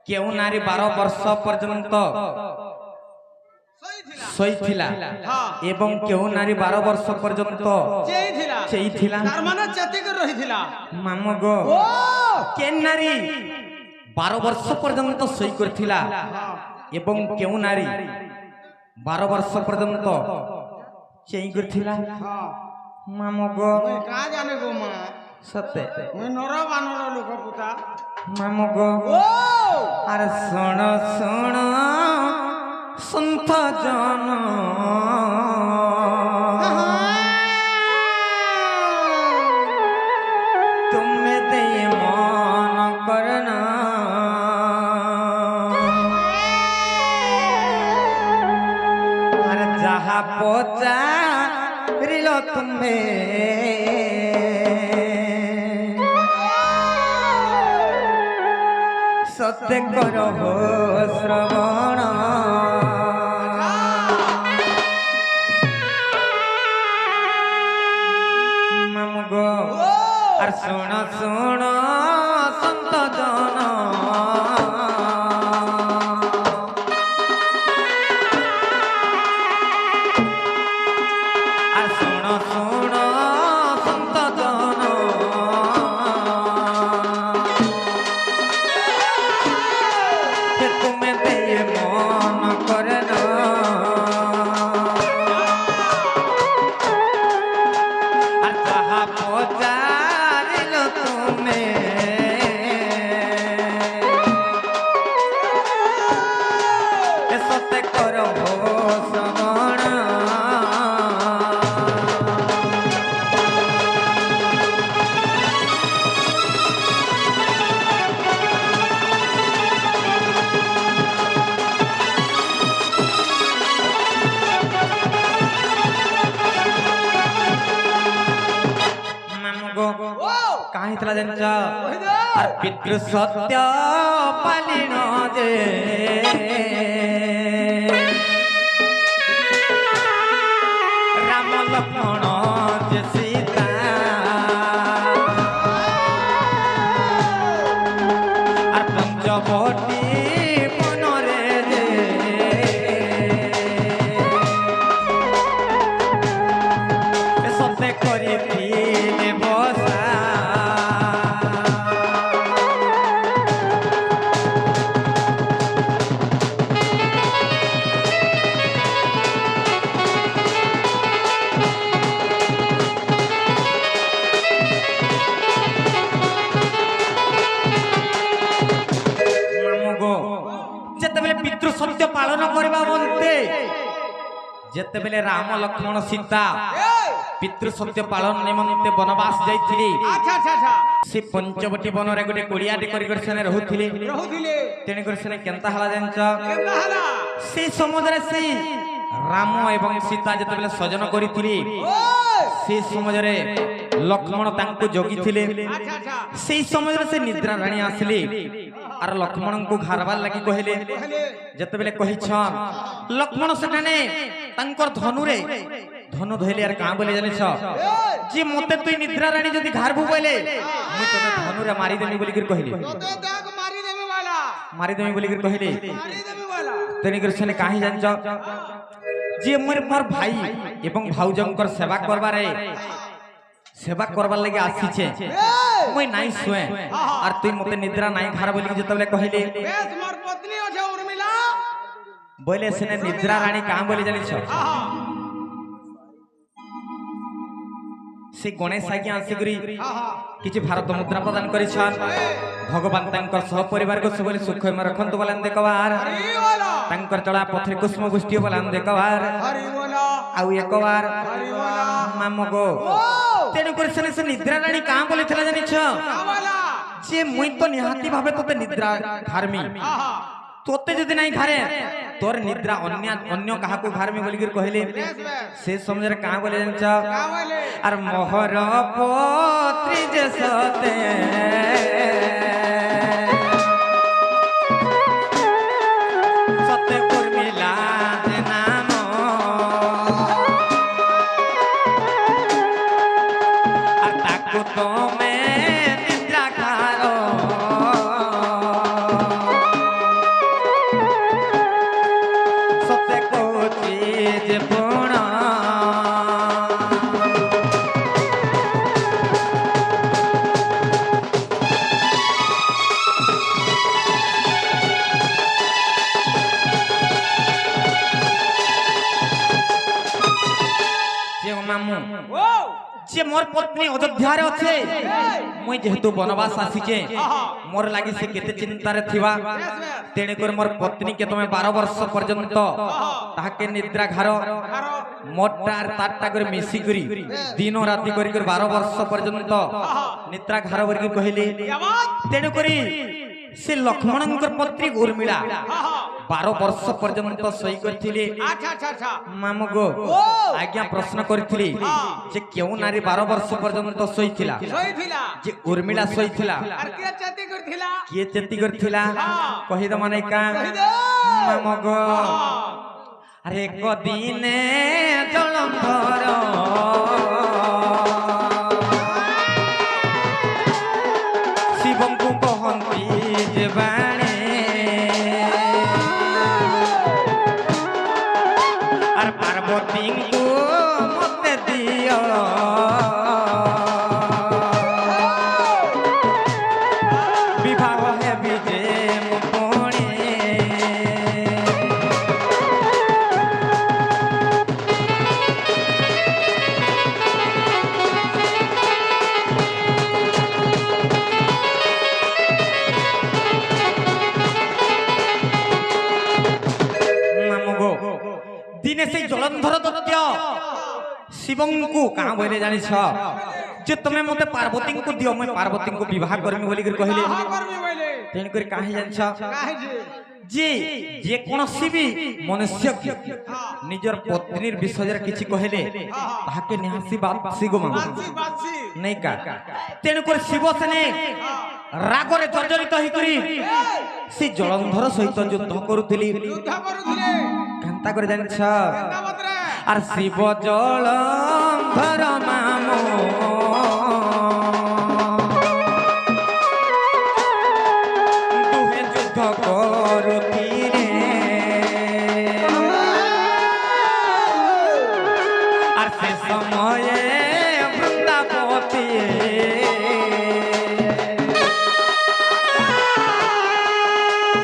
केउ नारी 12 वर्ष पर्यंत शोइथिला एवं केउ नारी 12 वर्ष पर्यंत चेइथिला तार माने चेति कर रहिथिला मामो गो के नारी 12 वर्ष पर्यंत शोइ करथिला एवं केउ नारी 12 वर्ष पर्यंत चेइ करथिला मामो गो का जाने गो मा सत्य मैं नरा बानर लोक पुता मामो गो अरे सुन सुन संत जन तुम्हें दे मन करना अरे जहाँ पहुँचा रिलो तुम्हें सत्य करो हो श्रवण ममगो और सुन सुन संत जन और सुन सुन संत जन तुम्हें दे मन करना और जहाँ पहुँचारिल तुम्हें सत्य करो श्रवण कहीं तला जन और पितृ सत्य पालिन जे राम लक्ष्मण जे सीता और पंचवटी बनरे जे सत्य करी बसा पितृ सत्य पालन करबा बनते जेतेबेले राम लक्ष्मण सीता पितृ सत्य पालन निमंते वनवास जाइथिले से पंचवटी वन रे गोटे कोड़ियाटी कर सेने रहुथिले तेने कर सेने केंता हला जानच से समुद्र से राम एवं सीता जेतेबेले सजन करिथिले से समुद्र लक्ष्मण तांको जोगिथिले से समुद्र से निद्रा रानी आसले आर लक्ष्मण को घारबार लगी कहले जेतेबेले कहिछ लक्ष्मण सेठाने तांकर धनुरे धनु धइले यार का बोले जानिछ जे मते तुई निद्रा रानी जदी घारबु बोले मु तने धनुरे मारी देमी बोली कर कहले तो दाग मारी देमी बोली कर कहले तेनी कर सेने काहे जानछ जे मोर भाई एवं भाउजंकर सेवा करबार लगे आसीछे मुई नाई सुए और तुई मते निद्रा नाई घार बोली जतबले कहले बेस मोर पत्नी अछे उर्मिला बोले सेने निद्रा रानी का बोली जानिछ से गणेश आज्ञा आसिकरी किछि भारत मुद्रा प्रदान करिछन भगवान तांकर सह परिवार को सबले सुखय में रखंतु बोलन देखबार तांकर चला पथरे कुसुम पुष्टि बोलन देखबार आउ एकबार मामो गो तेनु कर से निद्रा रानी का बोले थला जानिछ जे मुई तो निहाती भाबे तोते निद्रा घारमी तोते जदि नहीं घारे तोर निद्रा अन्य कहा को घारमी बोली कर कहले से समझरे का बोले जानछ आर मोहर पत्री जे सते सते उर्मिला जे नाम आर ताको तो में निद्रा घारो যে পুণ যে মোর পত্নী অযোধ্যারে আছে মুই যেহেতু বনবাস আসিছে মোর লাগি সে কেতে চিন্তারে থিবা তেনে করে মোর পত্নী কে তুমি 12 বর্ষ পর্যন্ত তাহাকে নিদ্রা ঘর মোটটা আর তারটা করে মিশি করি দিন ও রাতি করি 12 বর্ষ পর্যন্ত নিদ্রা ঘর বলি কহিলি তেনে করি সে লক্ষ্মণঙ্কর পত্নী উর্মিলা 12 বর্ষ পর্যন্ত সই করিছিলি মামু গো আজ্ঞা প্রশ্ন করিছিলি যে কেউ নারী 12 বর্ষ পর্যন্ত সইছিলা যে উর্মিলা সইছিলা আর কে চেতি করিছিলা কহি দ মানে কা মামু গো আরে কদিনে জলন্ধর শিবঙ্কু কহন্তি যে বাণে আর পার্বতীঙ্কু মতে দিও বিবাহ হেবি যে মুপুণে দিনে সেই জলন্ধর দত্ত শিবঙ্কু কাঁ বলে জানিছ যে তুমি মতে পার্বতীঙ্কু দিও মই পার্বতীঙ্কু বিবাহ করমি বলি কহিলে তেন করে কাহি জানিছ যে যে কোনসি বি মনুষ্য নিজর পত্নীর বিষয়ে কিছু কহিলে তাহাকে নিহাসি বাসি গো মামু নাই কা তেন করে শিবসেনে রাগরে জর্জরিত হই করি সে জলন্ধর সহিত যুদ্ধ করুছিলি কেনতা করে জানিছ আর শিব জলন্ধর মামু দুহে যুদ্ধ করুতিরে আর সে সময়ে বৃন্দাবতী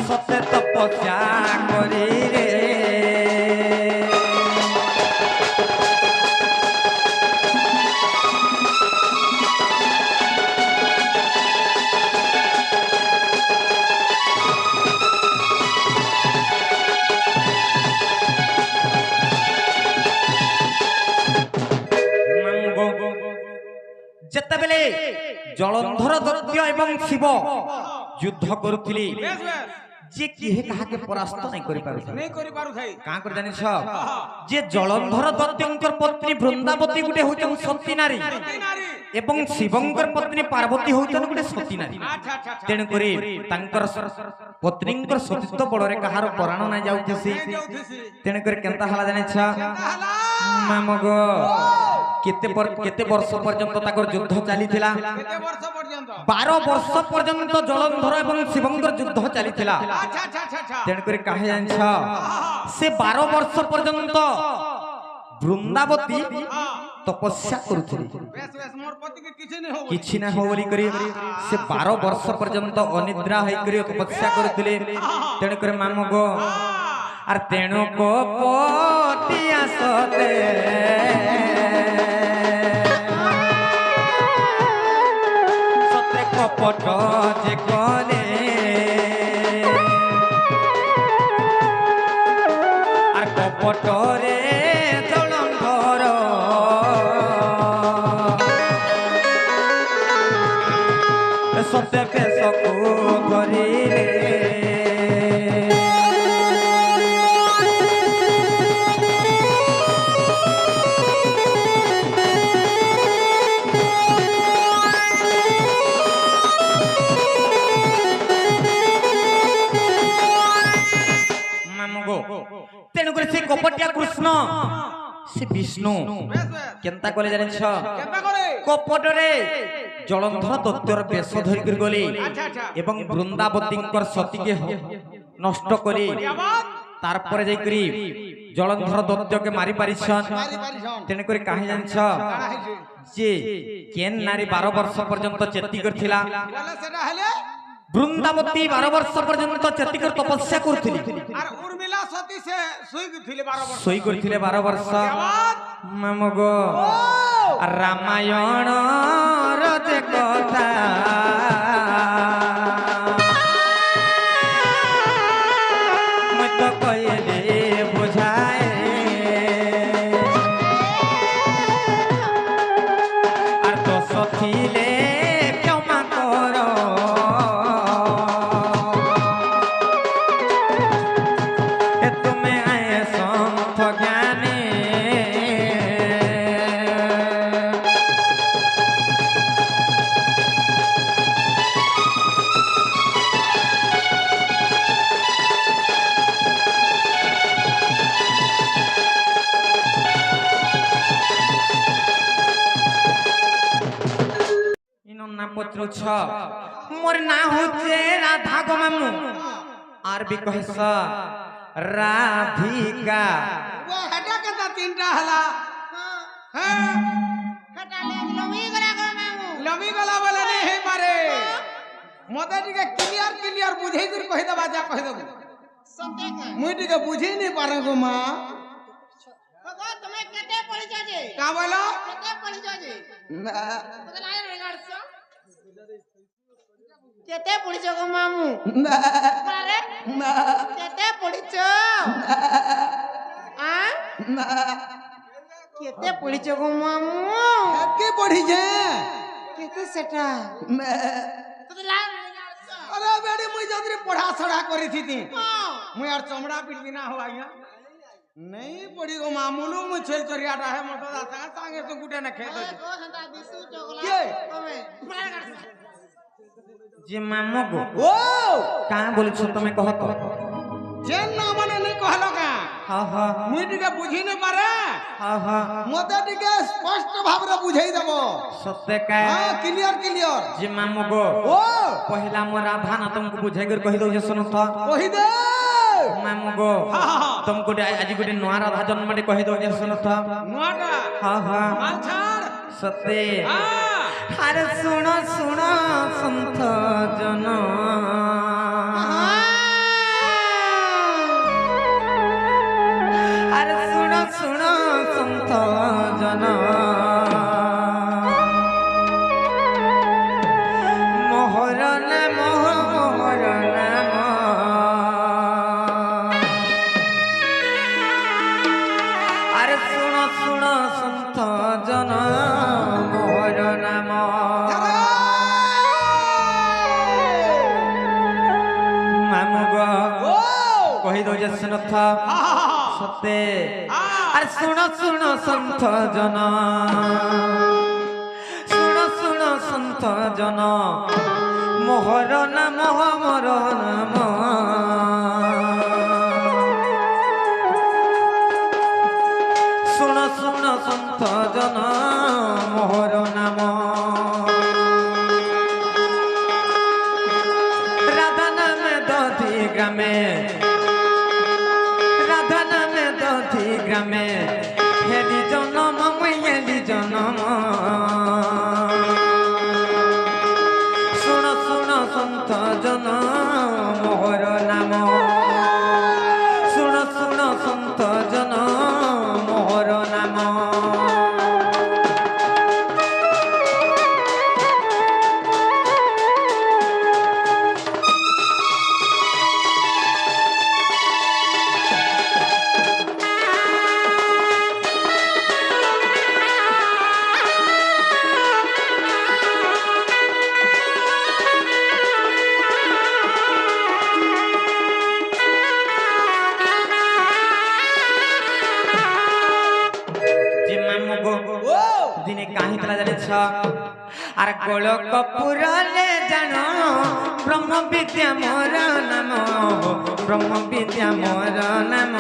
সত্য তপস্যা করি রে যেতবেলে জলন্ধর দত্ত এবং শিব যুদ্ধ করুছিলি যে কেহে কাহাকে পরাস্ত নাই করি পারু থাই কাঁ করে জানিছ যে জলন্ধর দত্তঙ্কর পত্নী বৃন্দাবতী গুটে হইছন সতী নারী এবং শিবঙ্কর পত্নী পার্বতী হইছন গুটে সতী নারী তেণু করে তাঙ্কর পত্নীঙ্কর সতীত্ব বড়রে কাহার পরাণ নাই যাউতেছি তেণু করে কেনতা হালা জানিছ মামু গো কেতে বর্ষ পর্যন্ত তাকর যুদ্ধ চালিছিলা 12 বর্ষ পর্যন্ত জলন্ধর এবং শিবঙ্কর যুদ্ধ চালিছিলা তেণু করে কাহে জানিছ সে 12 বর্ষ পর্যন্ত বৃন্দাবতী তপস্যা করুছিলি কিছু না হো বলি করি সে 12 বর্ষ পর্যন্ত অনিদ্রা হই করি তপস্যা করুছিলি তেণু করে মামু গো আর তেণু কপটি আসতে সতে কপট যে করে আর কপটরে জলন্ধর সতে পেশকু ধরি রে তেণু করে সে কপটিয়া কৃষ্ণ সে বিষ্ণু কেনতা করে জানিছ কপটরে জলন্ধর দত্তর বেশ ধরি গলি এবং বৃন্দাবতীঙ্কর সতীকে নষ্ট করি তারপরে যাই করি जलंधर दत्त के मारी पारिछन तेने करी काहे जानछ जे केन नारी 12 वर्ष पर्यंत चेती करथिला वृंदावती 12 वर्ष पर्यंत चेती कर तपस्या करथिली और उर्मिला सती से सोई थिले 12 वर्ष सोई करथिले 12 वर्ष मामगो रामायण रजे कथा मत कहले बुझाए और तो सथिले क्षमा करो ए तुम्हें आए संत ज्ञानी ना पत्र छ मोर ना होचे राधा गो मामू आर भी कहस राधिका वो हटा के ता तीनटा हला हां हटा ले लमी गला गो मामू लमी गला वाला नहीं है मारे मते टिके क्लियर बुझे कर कहि दबा जा कहि दबो सत्य का मुई टिके बुझी नहीं पारे गो मां बाबा तुम्हें केते पड़ी जाजे का बोलो केते पड़ी जाजे ना तो लाय रिगार्ड्स केते पड़ी गो मामू ना अरे ना केते पड़ी आ ना केते पड़ी गो मामू के पढ़ी जे केते सेटा मैं तो लाय रिगार्ड्स अरे बेड़ी मुई जदरी पढ़ा सड़ा करी थी हां मुई यार चमड़ा पीट बिना हो आइया नहीं पड़ी गो मामूलू मु छेल चरियाटा है मोटो दाता संगे तो गुटे न खेत गो हंदा दिसु चोगला के ओमे रिगार्ड्स जे मामू गो ओ कहां बोल छ तमे कहत जेन ना माने नहीं कहलो का हां हां मुई टिके बुझी नहीं पारे हां हां मते टिके स्पष्ट भाव रे बुझाई देबो सत्य का हां क्लियर जे मामू गो ओ पहला मोर राधा ना तुमको बुझाई कर कहि दो जे सुनो था कहि दे मामू गो तुमको आज गोटे नुआ राधा जन्म में कहि दो जे सुनो था नुआटा हां हां माल छाड़ सत्य हां अरे सुनो सुनो संत जन अरे सुनो सुनो संत जन मोहर नाम मोहर नाम अरे सुनो सुनो संत जन मोहर नाम मामू गो ओ कहि दो जे सुनथ सत्य अरे सुनो सुनो संत जन सुनो सुनो संत जन मोहर नाम मोर नाम सुनो सुनो संत जन मोहर नाम राधा नामे दधी ग्रामे राधा नामे दधी ग्रामे हेली जनम हेली जनम सुनो सुनो संत जन मोहर नाम सुनो सुनो संत जन मोहर नाम दिने काहे तला जाने छ आर गोल कपूर ले जानो ब्रह्म विद्या मोर नाम ब्रह्म विद्या मोर नाम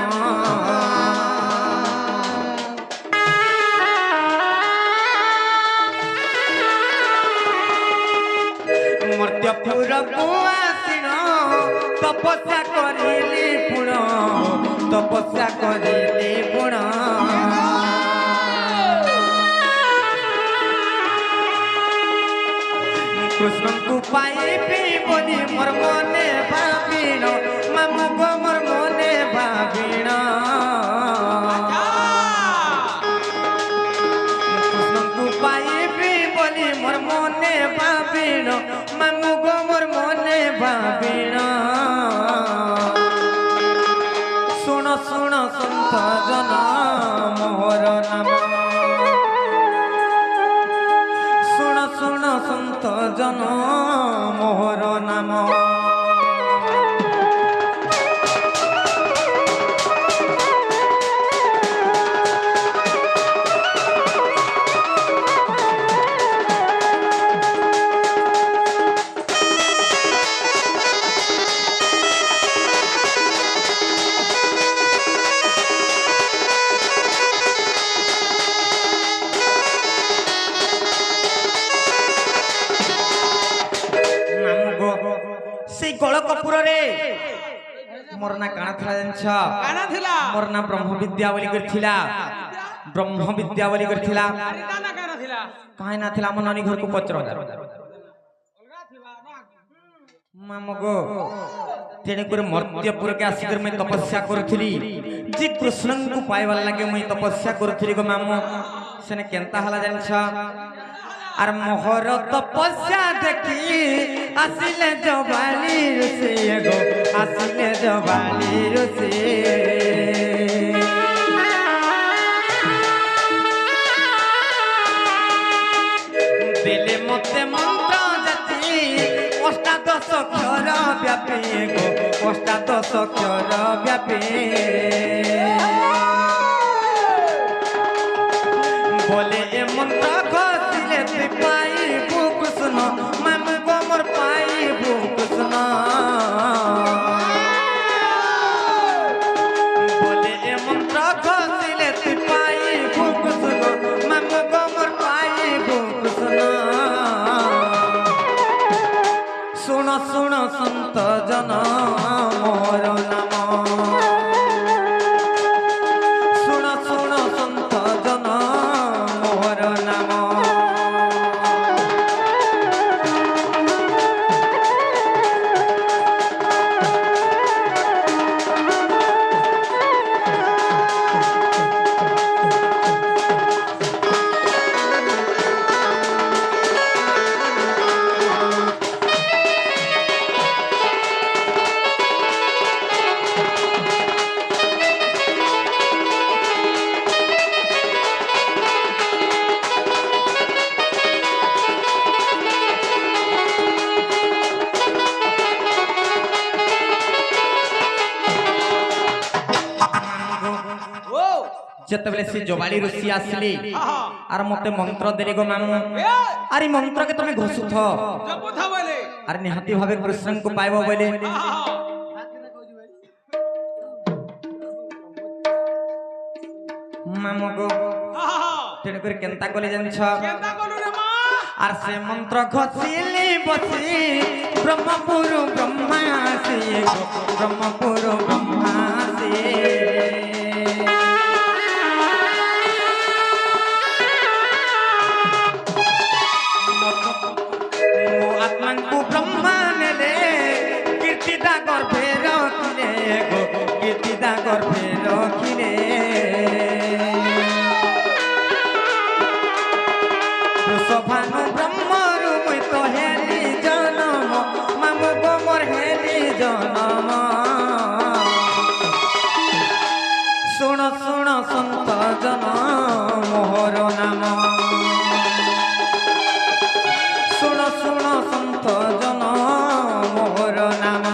मर्त्यपुर को आसिन तपस्या करिली पुण तपस्या करिली পাইবি বলি মোর মনে ভাবিণ মামু গো মোর মনে ভাবিণ কৃষ্ণଙ୍କୁ পাইবি বলি মোর মনে ভাবিণ মামু গো মোর মনে ভাবিণ শুণ শুণ সন্ত জন মোহর নাম শুণ শুণ সন্ত জন মোহর নাম সেই গড়কপুরে মোর না কাଣା থিলা জানছ কানা থিলা মোর না ব্রহ্মবিদ্যা বলি করছিলা ব্রহ্মবিদ্যা বলি করছিলা আরে কানা কানা থিলা কাই না থিলা আমার নানি ঘরକୁ পচর অলগা থিবা না মামু গো তেনে করে মর্ত্যপুরকে আসিकर मैं तपस्या করছিলি যে কৃষ্ণଙ୍କୁ পাইবার লাগে মই তপস্যা করছিলি গো মামু সেনে কেনতা হলা জানছ আর মোহর তপস্যা দেখি আসিলে জবালি রসে গো আসিলে জবালি রসে দিলে মতে মন্ত্র জাতি অষ্টাদশ অক্ষর ব্যাপী গো অষ্টাদশ অক্ষর ব্যাপী বলে এ মন্ত্র ঘষিলে তুই পাইবু কৃষ্ণ মামু গো মোর পাইবু কৃষ্ণ বলে এ মন্ত্র ঘষিলে তুই পাইবু কৃষ্ণ মামু গো মোর পাইবু কৃষ্ণ শুণ শুণ সন্ত জন মোর নাম শুণ শুণ সন্ত জন মোর নাম ও যেতবেলে সে জবালি ঋষি আসলি আহা আর মতে মন্ত্র দেরি গো মামু এ আর এই মন্ত্রকে তুমি ঘোষুথ জপুথা বলে আর নিহাতি ভাবে কৃষ্ণଙ୍କୁ পাইব বলে আহা মামু গো আহা তেনে করে কেনতা কলে জানছ কেনতা কলু রে মা আর সে মন্ত্র ঘষিলি বসি ব্রহ্মপুর ব্রহ্মাসি গো ব্রহ্মপুর ব্রহ্মাসি ମୋ ଆତ୍ମାଙ୍କୁ ବ୍ରହ୍ମା ନେଲେ କୀର୍ତ୍ତିଦା ଗର୍ଭେ ରଖିଲେ ଗো କୀର୍ତ୍ତିଦା ଗର୍ଭେ ରଖିଲେ ବୃଷଭାନୁ ବ୍ରହ୍ମରୁ ମୁଇଁ ତ ହେଲି ଜନମ ମାମୁ ଗো ମୋର ହେଲି ଜନମ ଶୁଣ ଶୁଣ ସନ୍ତ ଜନ ମୋହର ନାମ শুণ শুণ সন্ত জন মোহর নাম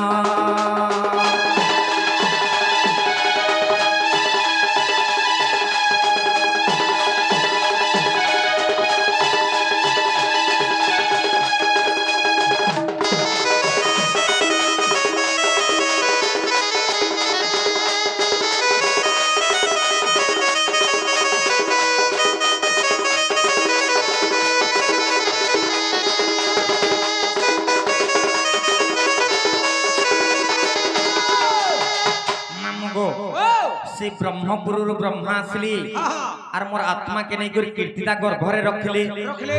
से ब्रह्मपुर ब्रह्मा आसली हाँ और मोर आत्मा के नहीं कर कीर्तिता गर्भरे रखली रख ले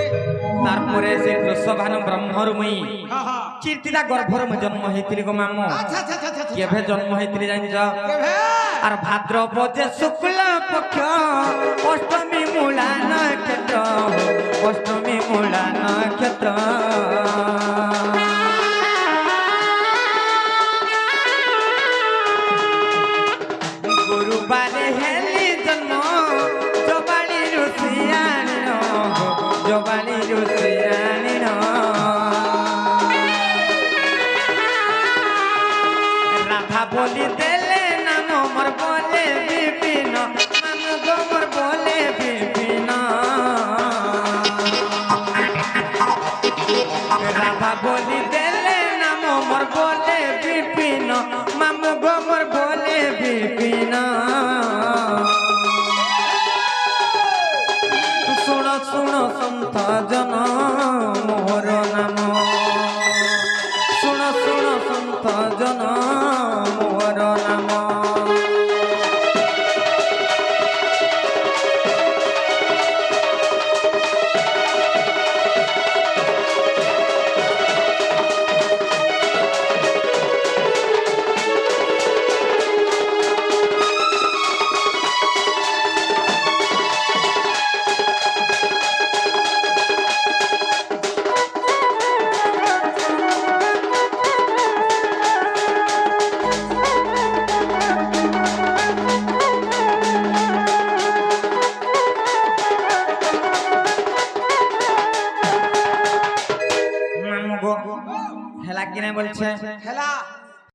तारपरे से वृषभानु ब्रह्मरु मुई हाँ हाँ कीर्तिता गर्भर में जन्म हेतिली गो मामो अच्छा अच्छा अच्छा अच्छा केभे जन्म हेतिली जानि जा केभे और भाद्रपद जे शुक्ल पक्ष अष्टमी मूला नक्षत्र अष्टमी मूला नक्षत्र गुरुवार हेली जन्म जबाली रुसियानी जबाली रुसियानी राधा बोली देले नाम मोर बोले विपिन नाम गो मोर बोले विपिन राधा बोली देले नाम मोर बोले विपिन मामू गो मोर बोले विपिन सुन सुन सन्थ जन मोर नाम सुन सुन सन्थ जन मोर नाम হেলা কি নাই বলছে